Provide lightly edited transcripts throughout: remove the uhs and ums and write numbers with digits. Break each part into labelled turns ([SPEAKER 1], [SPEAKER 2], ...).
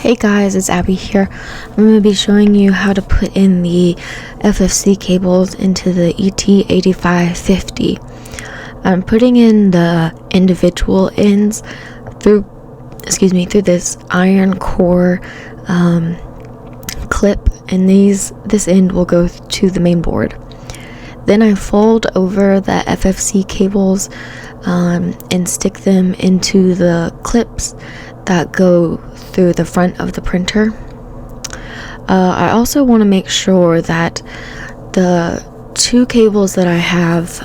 [SPEAKER 1] Hey guys, it's Abby here. I'm going to be showing you how to put in the FFC cables into the ET8550. I'm putting in the individual ends through this iron core clip, and this end will go to the main board. Then I fold over the FFC cables and stick them into the clips that go through the front of the printer. I also want to make sure that the two cables that I have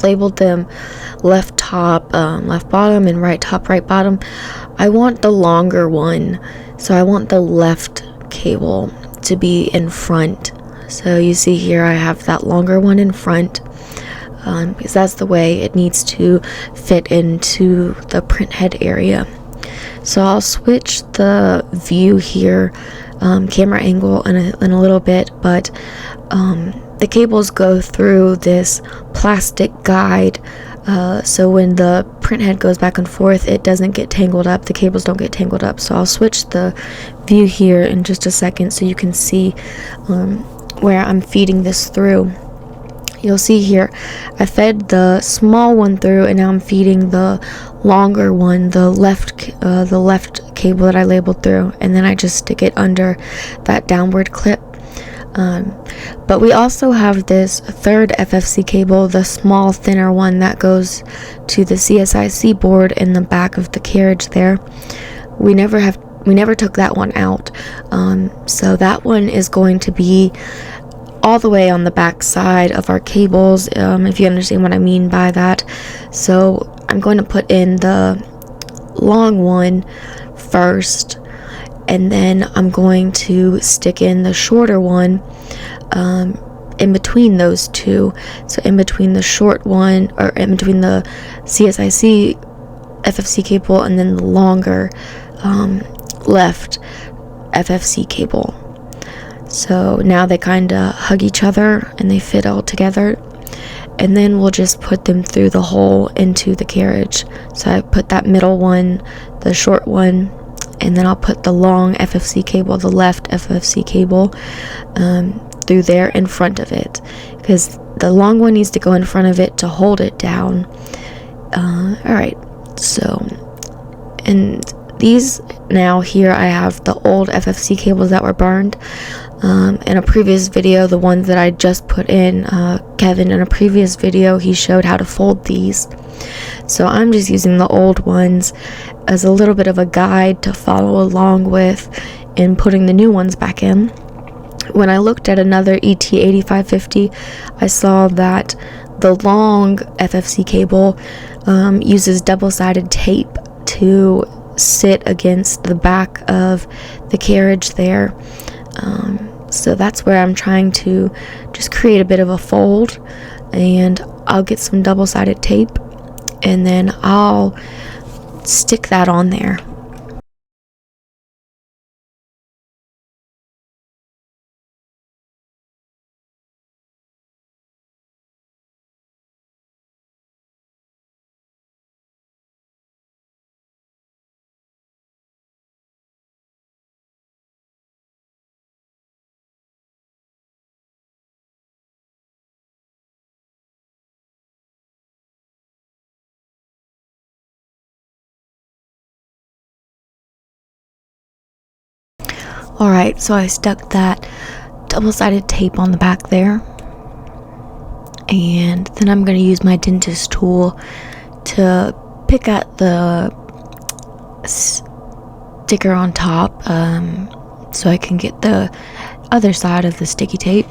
[SPEAKER 1] labeled them left top, left bottom, and right top, right bottom. I want the longer one, so I want the left cable to be in front. So you see here I have that longer one in front, because that's the way it needs to fit into the print head area. So I'll switch the view here, camera angle in a little bit, but the cables go through this plastic guide, so when the print head goes back and forth, it doesn't get tangled up, the cables don't get tangled up. So I'll switch the view here in just a second so you can see where I'm feeding this through. You'll see here I fed the small one through, and now I'm feeding the longer one, the left cable that I labeled through, and then I just stick it under that downward clip. But we also have this third FFC cable, the small thinner one that goes to the CSIC board in the back of the carriage there. We never took that one out, so that one is going to be all the way on the back side of our cables, if you understand what I mean by that. So I'm going to put in the long one first, and then I'm going to stick in the shorter one in between those two. So in between the short one, or in between the CSIC FFC cable and then the longer left FFC cable. So now they kind of hug each other and they fit all together, and then we'll just put them through the hole into the carriage. So I put that middle one, the short one, and then I'll put the long FFC cable, the left FFC cable, through there in front of it, because the long one needs to go in front of it to hold it down. Alright, so, and these now here I have the old FFC cables that were burned. In a previous video, the ones that I just put in, Kevin, in a previous video, he showed how to fold these. So I'm just using the old ones as a little bit of a guide to follow along with in putting the new ones back in. When I looked at another ET8550, I saw that the long FFC cable uses double-sided tape to sit against the back of the carriage there. So that's where I'm trying to just create a bit of a fold, and I'll get some double-sided tape and then I'll stick that on there. Alright, so I stuck that double-sided tape on the back there, and then I'm going to use my dentist tool to pick at the sticker on top, so I can get the other side of the sticky tape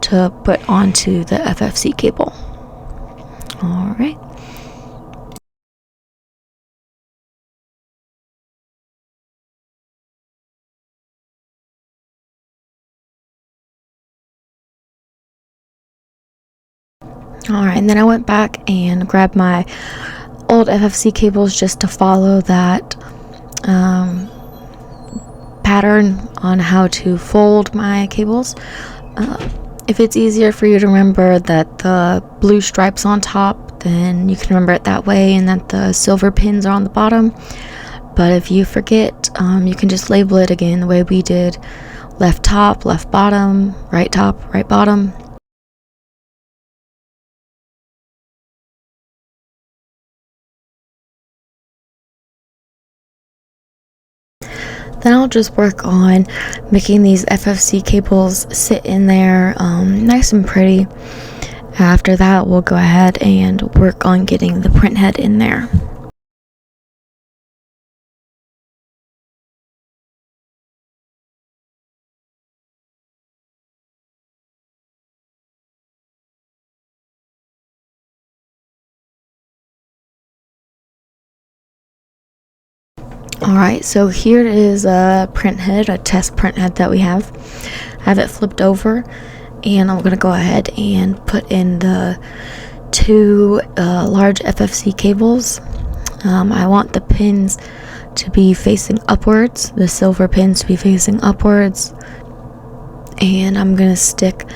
[SPEAKER 1] to put onto the FFC cable. Alright. Alright, and then I went back and grabbed my old FFC cables just to follow that pattern on how to fold my cables. If it's easier for you to remember that the blue stripes on top, then you can remember it that way, and that the silver pins are on the bottom. But if you forget, you can just label it again the way we did: left top, left bottom, right top, right bottom. Then I'll just work on making these FFC cables sit in there nice and pretty. After that, we'll go ahead and work on getting the print head in there. Alright, so here is a print head, a test print head that we have. I have it flipped over, and I'm going to go ahead and put in the two large FFC cables. I want the pins to be facing upwards, the silver pins to be facing upwards, and I'm going to stick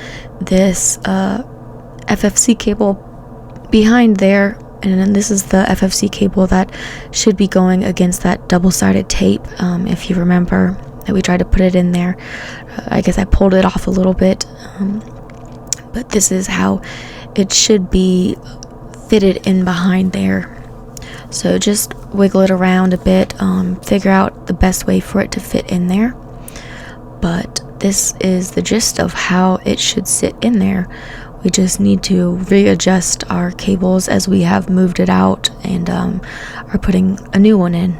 [SPEAKER 1] this FFC cable behind there. And then this is the FFC cable that should be going against that double-sided tape. If you remember that we tried to put it in there, I guess I pulled it off a little bit, but this is how it should be fitted in behind there. So just wiggle it around a bit, figure out the best way for it to fit in there. But this is the gist of how it should sit in there. We just need to readjust our cables as we have moved it out and are putting a new one in.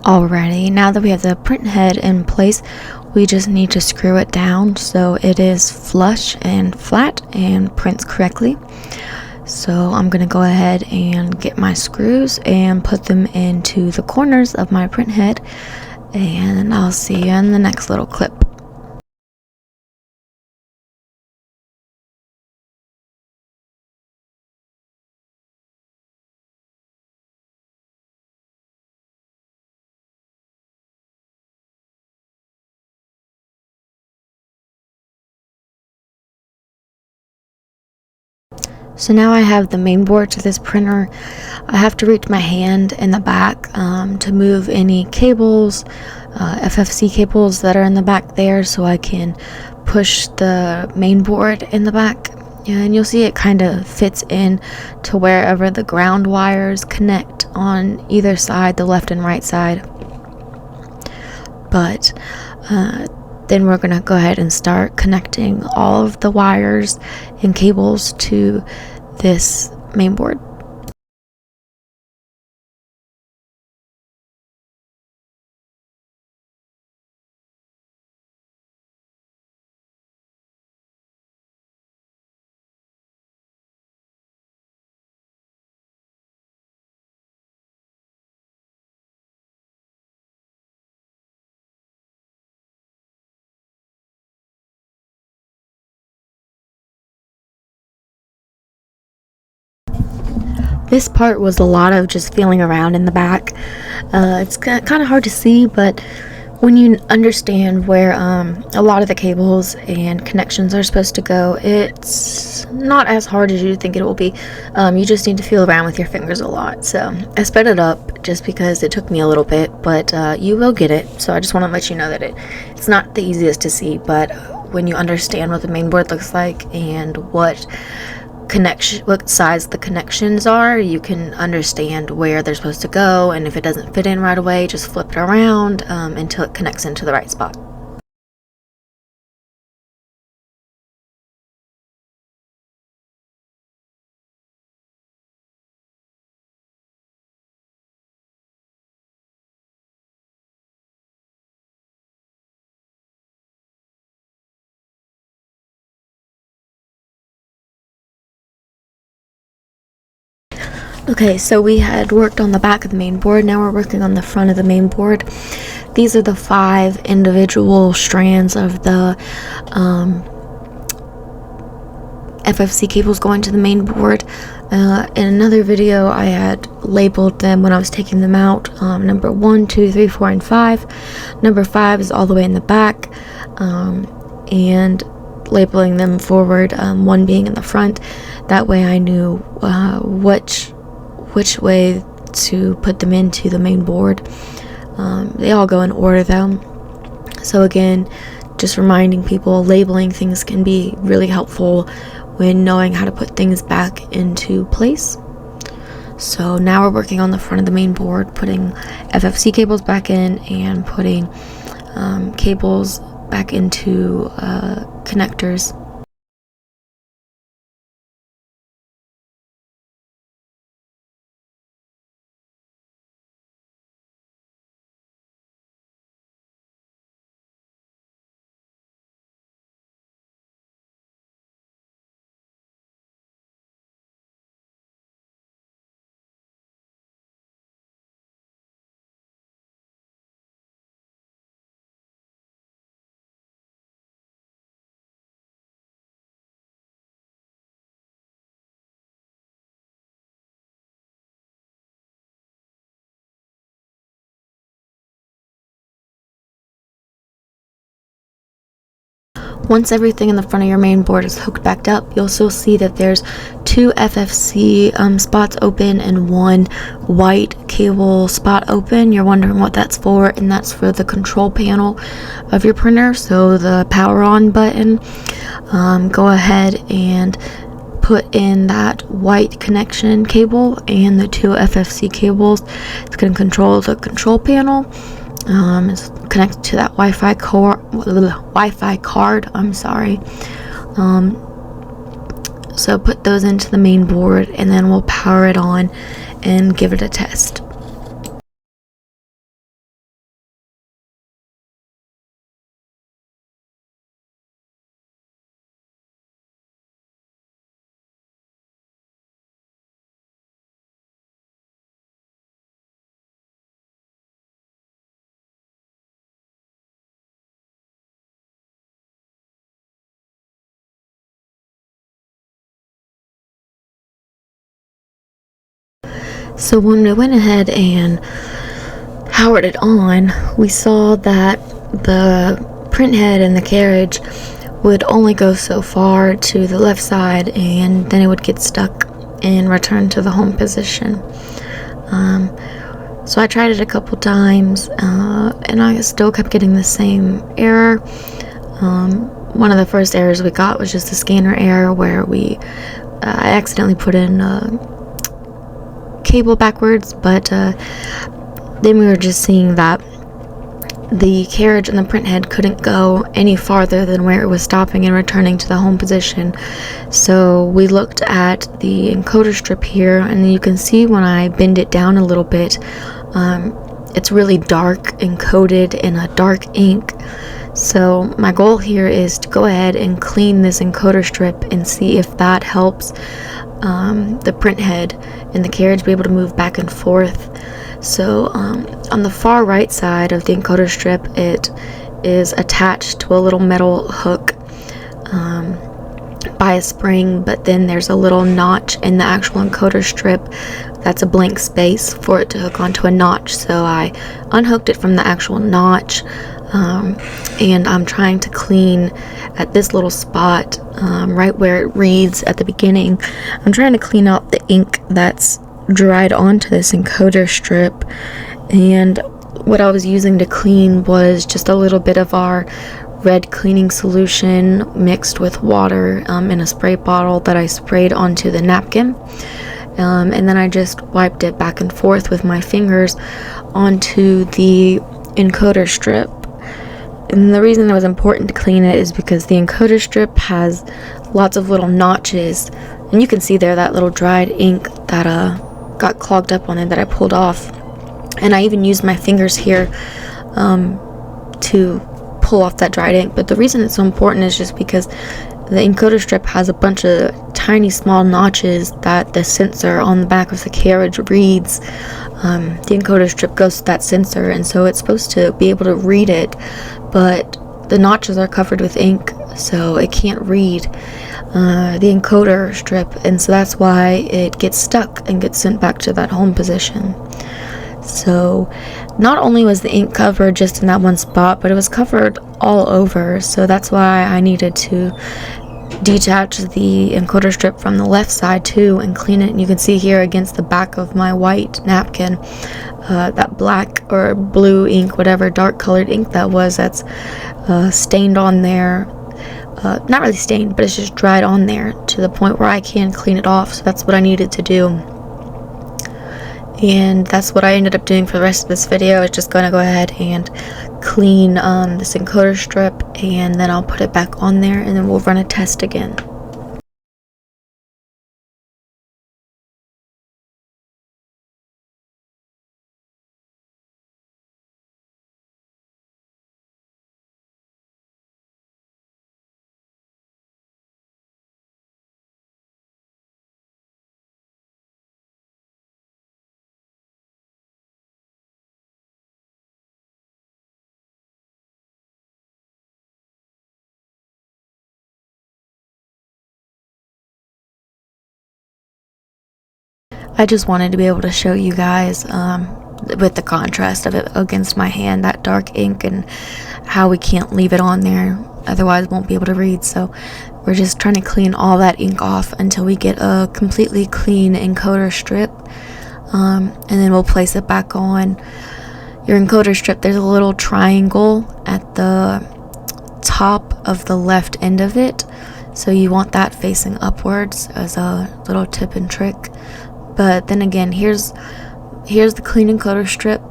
[SPEAKER 1] Alrighty, now that we have the print head in place, we just need to screw it down so it is flush and flat and prints correctly. So I'm going to go ahead and get my screws and put them into the corners of my print head, and I'll see you in the next little clip. So now I have the main board to this printer. I have to reach my hand in the back to move any cables, FFC cables that are in the back there, so I can push the main board in the back. And you'll see it kind of fits in to wherever the ground wires connect on either side, the left and right side. But then we're going to go ahead and start connecting all of the wires and cables to this main board. This part was a lot of just feeling around in the back. It's kind of hard to see, but when you understand where a lot of the cables and connections are supposed to go, it's not as hard as you think it will be. You just need to feel around with your fingers a lot. So I sped it up just because it took me a little bit, but you will get it. So I just want to let you know that it's not the easiest to see, but when you understand what the main board looks like and what size the connections are, you can understand where they're supposed to go, and if it doesn't fit in right away, just flip it around until it connects into the right spot. Okay, so we had worked on the back of the main board. Now we're working on the front of the main board. These are the 5 individual strands of the FFC cables going to the main board. In another video, I had labeled them when I was taking them out. Number 1, 2, 3, 4, and 5. Number 5 is all the way in the back, and labeling them forward, one being in the front. That way I knew which way to put them into the main board. They all go in order though. So again, just reminding people, labeling things can be really helpful when knowing how to put things back into place. So now we're working on the front of the main board, putting FFC cables back in and putting cables back into connectors. Once everything in the front of your main board is hooked back up, you'll still see that there's 2 FFC spots open and 1 white cable spot open. You're wondering what that's for, and that's for the control panel of your printer. So the power on button, go ahead and put in that white connection cable and the 2 FFC cables. It's going to control the control panel. It's connected to that Wi-Fi card. So put those into the main board, and then we'll power it on and give it a test. So when we went ahead and powered it on, we saw that the print head and the carriage would only go so far to the left side, and then it would get stuck and return to the home position. So I tried it a couple times, and I still kept getting the same error. One of the first errors we got was just a scanner error where I accidentally put in cable backwards, but then we were just seeing that the carriage and the print head couldn't go any farther than where it was stopping and returning to the home position. So we looked at the encoder strip here, and you can see when I bend it down a little bit, it's really dark, encoded in a dark ink. So my goal here is to go ahead and clean this encoder strip and see if that helps the print head and the carriage be able to move back and forth. So on the far right side of the encoder strip, it is attached to a little metal hook by a spring, but then there's a little notch in the actual encoder strip that's a blank space for it to hook onto a notch. So I unhooked it from the actual notch, and I'm trying to clean at this little spot right where it reads at the beginning. I'm trying to clean out the ink that's dried onto this encoder strip, and what I was using to clean was just a little bit of our red cleaning solution mixed with water in a spray bottle that I sprayed onto the napkin, and then I just wiped it back and forth with my fingers onto the encoder strip. And the reason it was important to clean it is because the encoder strip has lots of little notches, and you can see there that little dried ink that got clogged up on it that I pulled off. And I even used my fingers here to pull off that dried ink. But the reason it's so important is just because the encoder strip has a bunch of tiny small notches that the sensor on the back of the carriage reads. The encoder strip goes to that sensor, and so it's supposed to be able to read it, but the notches are covered with ink, so it can't read the encoder strip, and so that's why it gets stuck and gets sent back to that home position. So not only was the ink covered just in that one spot, but it was covered all over. So that's why I needed to detach the encoder strip from the left side too and clean it. And you can see here against the back of my white napkin, that black or blue ink, whatever dark colored ink that was, that's stained on there. Not really stained, but it's just dried on there to the point where I can clean it off. So that's what I needed to do, and that's what I ended up doing for the rest of this video. It's just gonna go ahead and clean this encoder strip, and then I'll put it back on there, and then we'll run a test again. I just wanted to be able to show you guys with the contrast of it against my hand, that dark ink, and how we can't leave it on there, otherwise won't be able to read. So we're just trying to clean all that ink off until we get a completely clean encoder strip, and then we'll place it back on. Your encoder strip, there's a little triangle at the top of the left end of it, so you want that facing upwards as a little tip and trick. But then again, here's the clean encoder strip,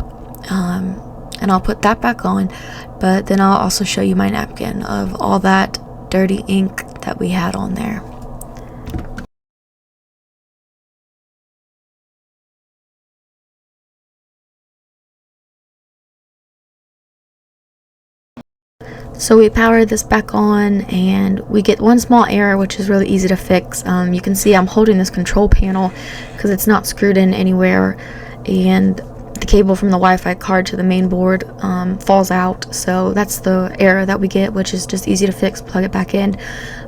[SPEAKER 1] and I'll put that back on, but then I'll also show you my napkin of all that dirty ink that we had on there. So we power this back on, and we get one small error, which is really easy to fix. You can see I'm holding this control panel because it's not screwed in anywhere, and the cable from the Wi-Fi card to the main board falls out. So that's the error that we get, which is just easy to fix. Plug it back in.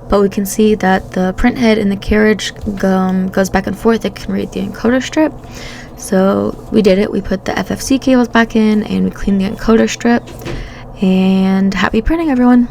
[SPEAKER 1] But we can see that the print head in the carriage goes back and forth. It can read the encoder strip. So we did it. We put the FFC cables back in, and we cleaned the encoder strip. And happy printing, everyone!